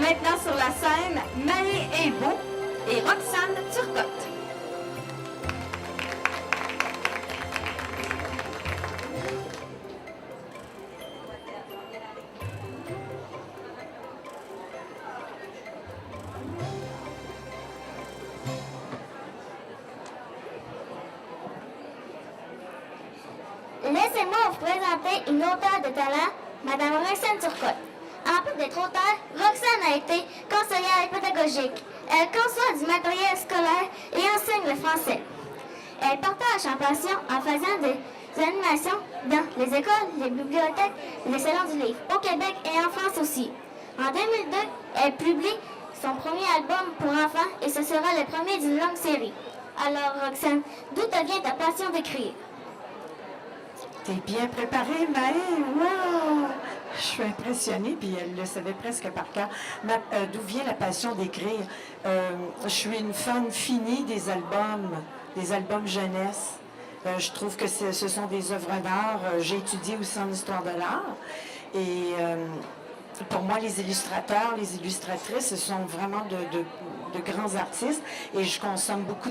maintenant sur la scène Marie Hébeau et Roxane Turcotte. Laissez-moi vous présenter une auteure de talent, Madame Roxane Turcotte. En plus d'être auteure, Roxane a été conseillère pédagogique. Elle conçoit du matériel scolaire et enseigne le français. Elle partage en passion en faisant des animations dans les écoles, les bibliothèques et les salons du livre, au Québec et en France aussi. En 2002, elle publie son premier album pour enfants et ce sera le premier d'une longue série. Alors Roxane, d'où te vient ta passion d'écrire? T'es bien préparée, Maë? Wow! Je suis impressionnée, puis elle le savait presque par cœur. D'où vient la passion d'écrire? Je suis une fan finie des albums jeunesse. Je trouve que ce sont des œuvres d'art. J'ai étudié aussi en histoire de l'art. Et pour moi, les illustrateurs, les illustratrices, ce sont vraiment de grands artistes. Et je consomme beaucoup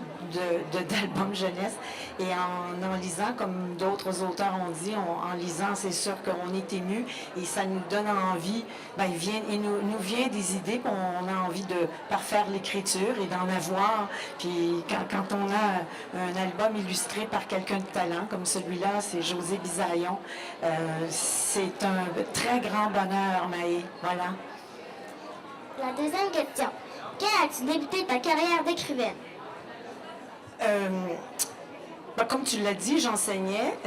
d'albums jeunesse. Et en lisant, comme d'autres auteurs ont dit, en lisant, c'est sûr qu'on est ému et ça nous donne envie. Il nous vient des idées, puis on a envie de parfaire l'écriture et d'en avoir. Puis quand on a un album illustré par quelqu'un de talent, comme celui-là, c'est José Bisaillon, c'est un très grand bonheur, Maë. Voilà. La deuxième question. Quand as-tu débuté ta carrière d'écrivaine? Comme tu l'as dit, j'enseignais.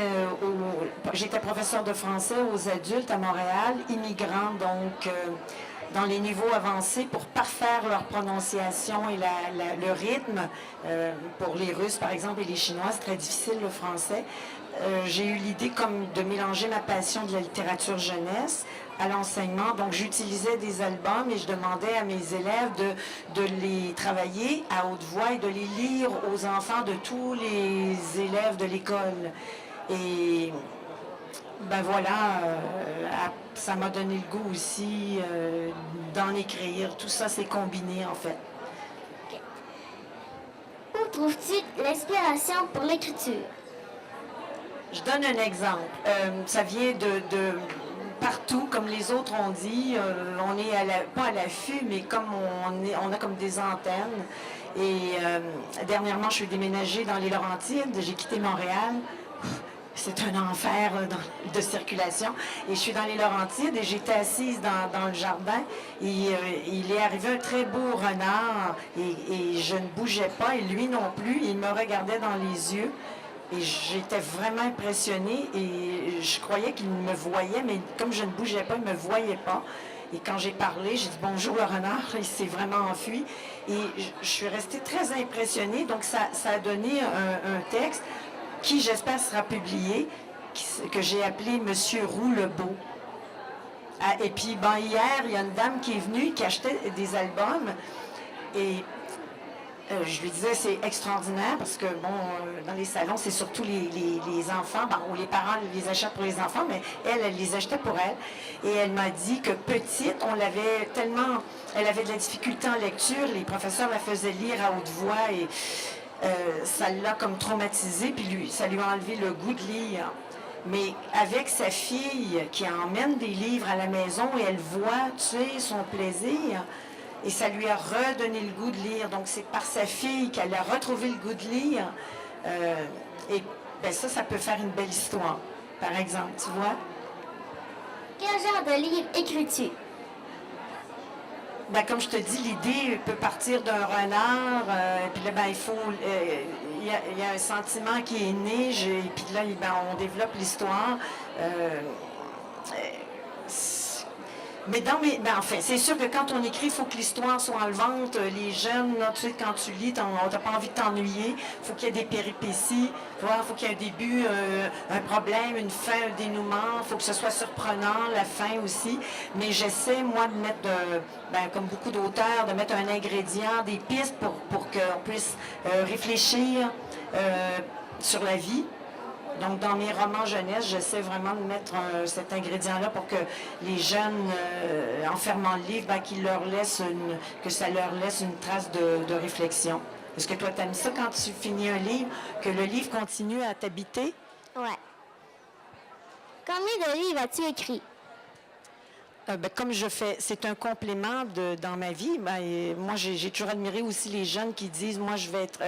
J'étais professeur de français aux adultes à Montréal, immigrants, donc dans les niveaux avancés pour parfaire leur prononciation et le rythme. Pour les Russes, par exemple, et les Chinois, c'est très difficile le français. J'ai eu l'idée comme de mélanger ma passion de la littérature jeunesse à l'enseignement. Donc, j'utilisais des albums et je demandais à mes élèves de les travailler à haute voix et de les lire aux enfants de tous les élèves de l'école. Et voilà, ça m'a donné le goût aussi d'en écrire. Tout ça s'est combiné, en fait. Okay. Où trouves-tu l'inspiration pour l'écriture? Je donne un exemple. Ça vient de partout, comme les autres ont dit. On est pas à l'affût, mais comme on a comme des antennes. Et dernièrement, je suis déménagée dans les Laurentides. J'ai quitté Montréal. C'est un enfer de circulation. Et je suis dans les Laurentides et j'étais assise dans le jardin. Et il est arrivé un très beau renard et je ne bougeais pas et lui non plus. Il me regardait dans les yeux. Et j'étais vraiment impressionnée et je croyais qu'il me voyait, mais comme je ne bougeais pas, il ne me voyait pas. Et quand j'ai parlé, j'ai dit « Bonjour le renard », il s'est vraiment enfui. Et je suis restée très impressionnée. Donc ça a donné un texte qui, j'espère, sera publié, que j'ai appelé « Monsieur Roux le Beau ». Et puis, hier, il y a une dame qui est venue, qui achetait des albums. Et je lui disais, c'est extraordinaire parce que, dans les salons, c'est surtout les enfants, ou les parents les achètent pour les enfants, mais elle les achetait pour elle. Et elle m'a dit que petite, elle avait de la difficulté en lecture, les professeurs la faisaient lire à haute voix et ça l'a comme traumatisée, puis ça lui a enlevé le goût de lire. Mais avec sa fille qui emmène des livres à la maison et elle voit, son plaisir, et ça lui a redonné le goût de lire. Donc, c'est par sa fille qu'elle a retrouvé le goût de lire. Ça peut faire une belle histoire, par exemple, tu vois. Quel genre de livre écris-tu? Comme je te dis, l'idée peut partir d'un renard, puis là, il y a un sentiment qui est né, puis là, on développe l'histoire. Enfin, c'est sûr que quand on écrit, il faut que l'histoire soit enlevante. Les jeunes, là, quand tu lis, on n'a pas envie de t'ennuyer. Il faut qu'il y ait des péripéties. Il faut qu'il y ait un début, un problème, une fin, un dénouement. Il faut que ce soit surprenant, la fin aussi. Mais j'essaie, moi, de mettre, comme beaucoup d'auteurs, de mettre un ingrédient, des pistes pour qu'on puisse réfléchir sur la vie. Donc, dans mes romans jeunesse, j'essaie vraiment de mettre cet ingrédient-là pour que les jeunes, en fermant le livre, que ça leur laisse une trace de réflexion. Est-ce que toi, tu aimes ça quand tu finis un livre, que le livre continue à t'habiter? Ouais. Combien de livres as-tu écrit? Comme je fais, c'est un complément dans ma vie. Moi, j'ai toujours admiré aussi les jeunes qui disent, moi, je vais être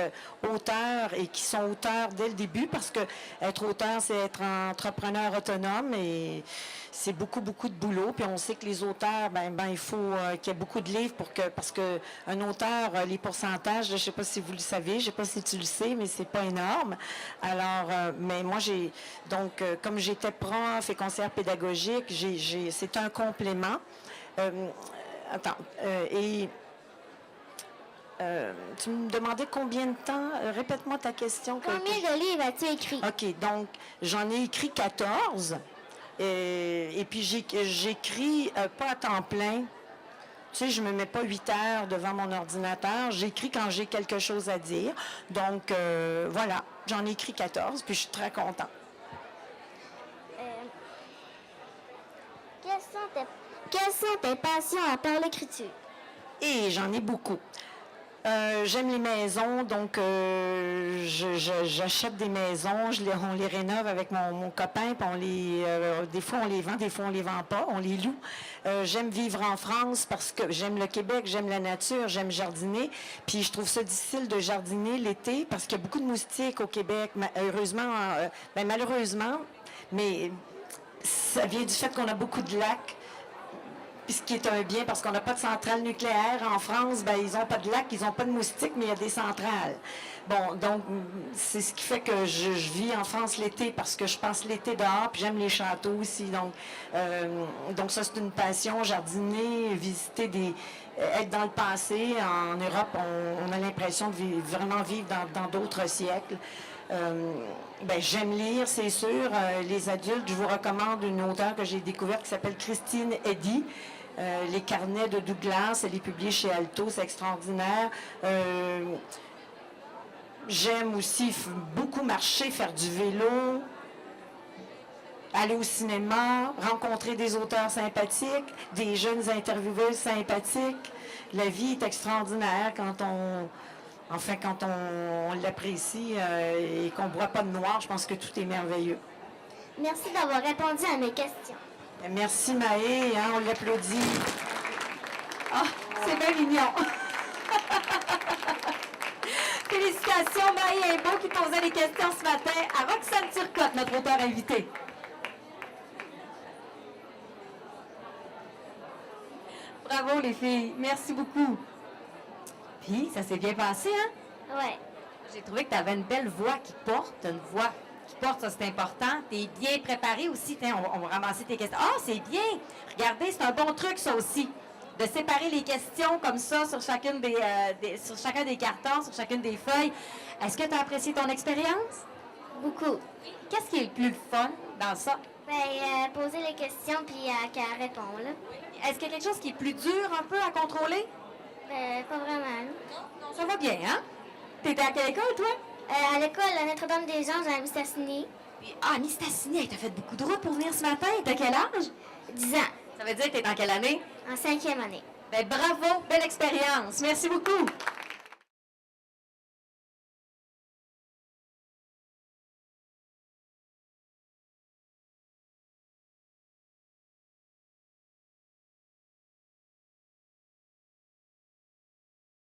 auteur et qui sont auteurs dès le début parce que être auteur, c'est être entrepreneur autonome et c'est beaucoup, beaucoup de boulot. Puis on sait que les auteurs, il faut qu'il y ait beaucoup de livres parce que un auteur, les pourcentages, je ne sais pas si vous le savez, je ne sais pas si tu le sais, mais c'est pas énorme. Alors, mais moi, comme j'étais prof et conseillère pédagogique, c'est un complément. Tu me demandais combien de temps? Répète-moi ta question. Combien de livres as-tu écrit? OK, donc j'en ai écrit 14. Et puis j'écris pas à temps plein. Tu sais, je me mets pas 8 heures devant mon ordinateur. J'écris quand j'ai quelque chose à dire. Donc, voilà, j'en ai écrit 14, puis je suis très contente. Quelles sont tes passions à part l'écriture? Et j'en ai beaucoup. J'aime les maisons, donc j'achète des maisons, on les rénove avec mon copain, puis des fois on les vend, des fois on les vend pas, on les loue. J'aime vivre en France parce que j'aime le Québec, j'aime la nature, j'aime jardiner, puis je trouve ça difficile de jardiner l'été parce qu'il y a beaucoup de moustiques au Québec, malheureusement, mais ça vient du fait qu'on a beaucoup de lacs. Puis ce qui est un bien, parce qu'on n'a pas de centrale nucléaire. En France, ils n'ont pas de lac, ils n'ont pas de moustiques, mais il y a des centrales. Bon, donc, c'est ce qui fait que je vis en France l'été, parce que je passe l'été dehors, puis j'aime les châteaux aussi. Donc ça, c'est une passion, jardiner, visiter être dans le passé. En Europe, on a l'impression de vraiment vivre dans d'autres siècles. J'aime lire, c'est sûr. Les adultes, je vous recommande une auteure que j'ai découverte qui s'appelle Christine Eddy. Les carnets de Douglas, elle est publiée chez Alto, c'est extraordinaire. J'aime aussi beaucoup marcher, faire du vélo, aller au cinéma, rencontrer des auteurs sympathiques, des jeunes intervieweuses sympathiques. La vie est extraordinaire quand on l'apprécie et qu'on ne boit pas de noir. Je pense que tout est merveilleux. Merci d'avoir répondu à mes questions. Merci Maë, on l'applaudit. Ah, c'est bien mignon. Félicitations Maë Imbeau qui posait les questions ce matin à Roxane Turcotte, notre auteure invitée. Bravo les filles, merci beaucoup. Puis, ça s'est bien passé, hein? Ouais. J'ai trouvé que tu avais une belle voix qui porte, ça c'est important. Tu es bien préparée aussi. Tiens, on va ramasser tes questions. Ah, c'est bien! Regardez, c'est un bon truc ça aussi. De séparer les questions comme ça sur chacun des cartons, sur chacune des feuilles. Est-ce que tu as apprécié ton expérience? Beaucoup. Qu'est-ce qui est le plus fun dans ça? Poser les questions puis qu'elle répond, là. Est-ce qu'il y a quelque chose qui est plus dur un peu à contrôler? Pas vraiment. Non, ça va bien, hein? T'étais à quelle école, toi? À l'école à Notre-Dame-des-Anges à Mistassini. Ah, Mistassini, elle t'a fait beaucoup de route pour venir ce matin. T'as quel âge? 10 ans. Ça veut dire que t'es en quelle année? En 5e année. Bravo, belle expérience. Merci beaucoup.